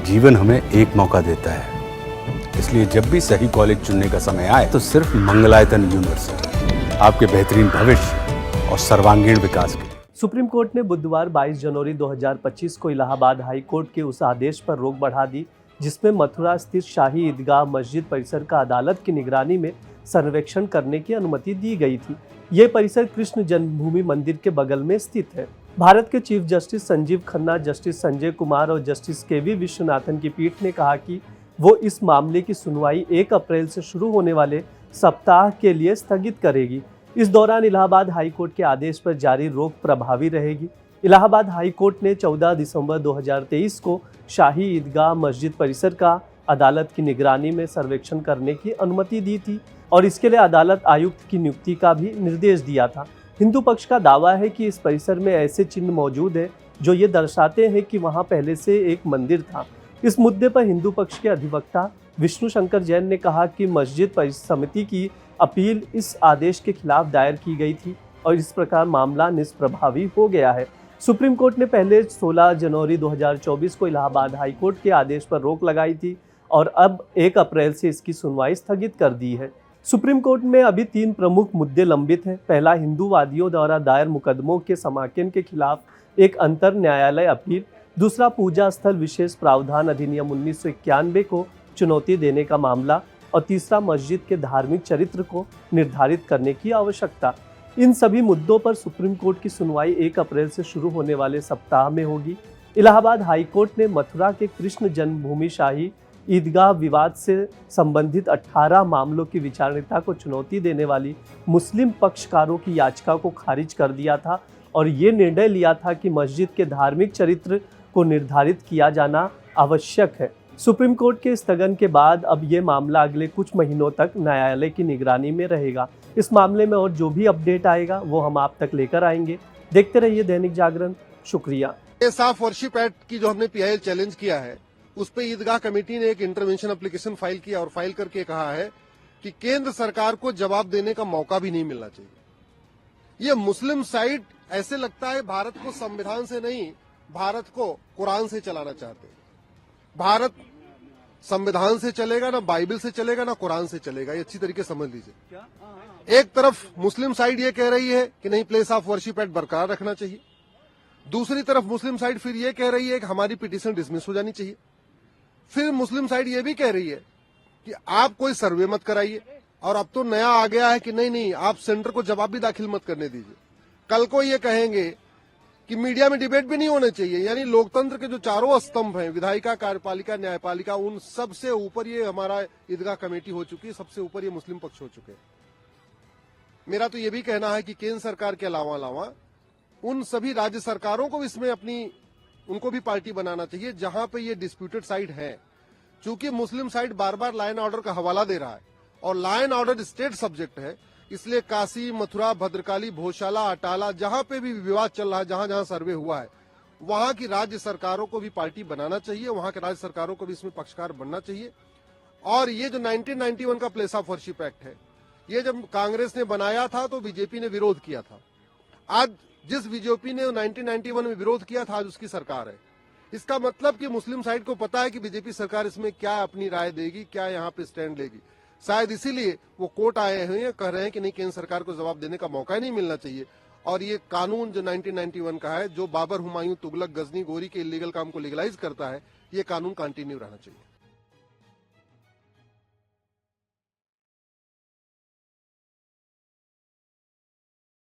जीवन हमें एक मौका देता है, इसलिए जब भी सही कॉलेज चुनने का समय आए तो सिर्फ मंगलायतन यूनिवर्सिटी आपके बेहतरीन भविष्य और सर्वांगीण विकास के लिए। सुप्रीम कोर्ट ने बुधवार 22 जनवरी 2025 को इलाहाबाद हाई कोर्ट के उस आदेश पर रोक बढ़ा दी जिसमें मथुरा स्थित शाही ईदगाह मस्जिद परिसर का अदालत की निगरानी में सर्वेक्षण करने की अनुमति दी गई थी। ये परिसर कृष्ण जन्मभूमि मंदिर के बगल में स्थित है। भारत के chief justice Sanjeev Khanna, justice Sanjay Kumar और जस्टिस के.वी. विश्वनाथन की पीठ ने कहा कि वो इस मामले की सुनवाई 1 अप्रैल से शुरू होने वाले सप्ताह के लिए स्थगित करेगी। इस दौरान इलाहाबाद हाई कोर्ट के आदेश पर जारी रोक प्रभावी रहेगी। इलाहाबाद हाई कोर्ट ने 14 दिसंबर 2023 को शाही ईदगाह मस्जिद परिसर का अदालत की निगरानी में सर्वेक्षण करने की अनुमति दी थी और इसके लिए अदालत आयुक्त की नियुक्ति का भी निर्देश दिया था। हिंदू पक्ष का दावा है कि इस परिसर में ऐसे चिन्ह मौजूद हैं जो ये दर्शाते हैं कि वहां पहले से एक मंदिर था। इस मुद्दे पर हिंदू पक्ष के अधिवक्ता विष्णु शंकर जैन ने कहा कि मस्जिद समिति की अपील इस आदेश के खिलाफ दायर की गई थी और इस प्रकार मामला निष्प्रभावी हो गया है। सुप्रीम कोर्ट ने पहले 16 जनवरी 2024 को इलाहाबाद हाई कोर्ट के आदेश पर रोक लगाई थी और अब 1 अप्रैल से इसकी सुनवाई स्थगित कर दी है। सुप्रीम कोर्ट में अभी 3 प्रमुख मुद्दे लंबित हैं। पहला, हिंदूवादियों द्वारा दायर मुकदमों के समाकन के खिलाफ एक अंतर न्यायालय अपील। दूसरा, पूजा स्थल विशेष प्रावधान अधिनियम 1991 को चुनौती देने का मामला। और तीसरा, मस्जिद के धार्मिक चरित्र को निर्धारित करने की आवश्यकता। इन सभी मुद्दों पर सुप्रीम कोर्ट की सुनवाई 1 अप्रैल से शुरू होने वाले सप्ताह में होगी। इलाहाबाद हाई कोर्ट ने मथुरा के कृष्ण जन्मभूमि शाही ईदगाह विवाद से संबंधित 18 मामलों की विचारणा को चुनौती देने वाली मुस्लिम पक्षकारों की याचिका को खारिज कर दिया था और ये निर्णय लिया था कि मस्जिद के धार्मिक चरित्र को निर्धारित किया जाना आवश्यक है। सुप्रीम कोर्ट के स्थगन के बाद अब ये मामला अगले कुछ महीनों तक न्यायालय की निगरानी में रहेगा। इस मामले में और जो भी अपडेट आएगा वो हम आप तक लेकर आएंगे। देखते रहिए दैनिक जागरण। शुक्रिया। प्लेस ऑफ वर्शिप एक्ट की जो हमने पीआईएल चैलेंज किया है उस पे ईदगाह कमेटी ने एक इंटरवेंशन एप्लीकेशन फाइल किया और फाइल करके कहा है कि केंद्र सरकार को जवाब देने का मौका भी नहीं मिलना चाहिए। ये मुस्लिम साइड ऐसे लगता है भारत को संविधान से नहीं, भारत को कुरान से चलाना चाहते हैं। भारत संविधान से चलेगा ना, बाइबल से चलेगा ना, कुरान से चलेगा। ये अच्छी तरीके समझ लीजिए। एक तरफ मुस्लिम साइड ये कह रही है कि नहीं, प्लेस ऑफ वर्शिप एक्ट बरकरार रखना चाहिए। दूसरी तरफ मुस्लिम साइड फिर ये कह रही है कि हमारी पिटीशन डिसमिस हो जानी चाहिए। फिर मुस्लिम साइड ये भी कह रही है कि आप कोई सर्वे मत कराइए। और अब तो नया आ गया है कि नहीं, आप सेंटर को जवाब भी दाखिल मत करने दीजिए। कल को ये कहेंगे कि मीडिया में डिबेट भी नहीं होने चाहिए। यानी लोकतंत्र के जो चारों स्तंभ हैं, विधायिका, कार्यपालिका, न्यायपालिका, उन सबसे ऊपर ये हमारा ईदगाह कमेटी हो चुकी है, सबसे ऊपर ये मुस्लिम पक्ष हो चुके हैं। मेरा तो ये भी कहना है कि केंद्र सरकार के अलावा उन सभी राज्य सरकारों को इसमें उनको भी पार्टी बनाना चाहिए जहां पे ये डिस्प्यूटेड साइड है। चूंकि मुस्लिम side bar bar law and order का हवाला दे रहा है और law and order state subject है, इसलिए काशी, मथुरा, भद्रकाली, भोजशाला, अटाला, जहां पे भी विवाद चल रहा है, जहां जहां सर्वे हुआ है, वहां की राज्य सरकारों को भी पार्टी बनाना चाहिए, वहां के राज्य सरकारों को भी इसमें पक्षकार बनना चाहिए। और ये जो 1991 का प्लेस ऑफ वर्शिप एक्ट है, ये जब कांग्रेस ने बनाया था तो बीजेपी ने विरोध किया था। आज जिस बीजेपी ने 1991 में विरोध किया था, आज उसकी सरकार है। इसका मतलब कि मुस्लिम साइड को पता है कि बीजेपी सरकार इसमें क्या अपनी राय देगी, क्या यहाँ पे स्टैंड लेगी। शायद इसीलिए वो कोर्ट आए हैं, कह रहे हैं कि नहीं, केंद्र सरकार को जवाब देने का मौका ही नहीं मिलना चाहिए। और ये कानून जो 1991 का है, जो बाबर, हुमायूं, तुगलक, गजनी, गोरी के इलीगल काम को लीगलाइज करता है, ये कानून कंटिन्यू रहना चाहिए।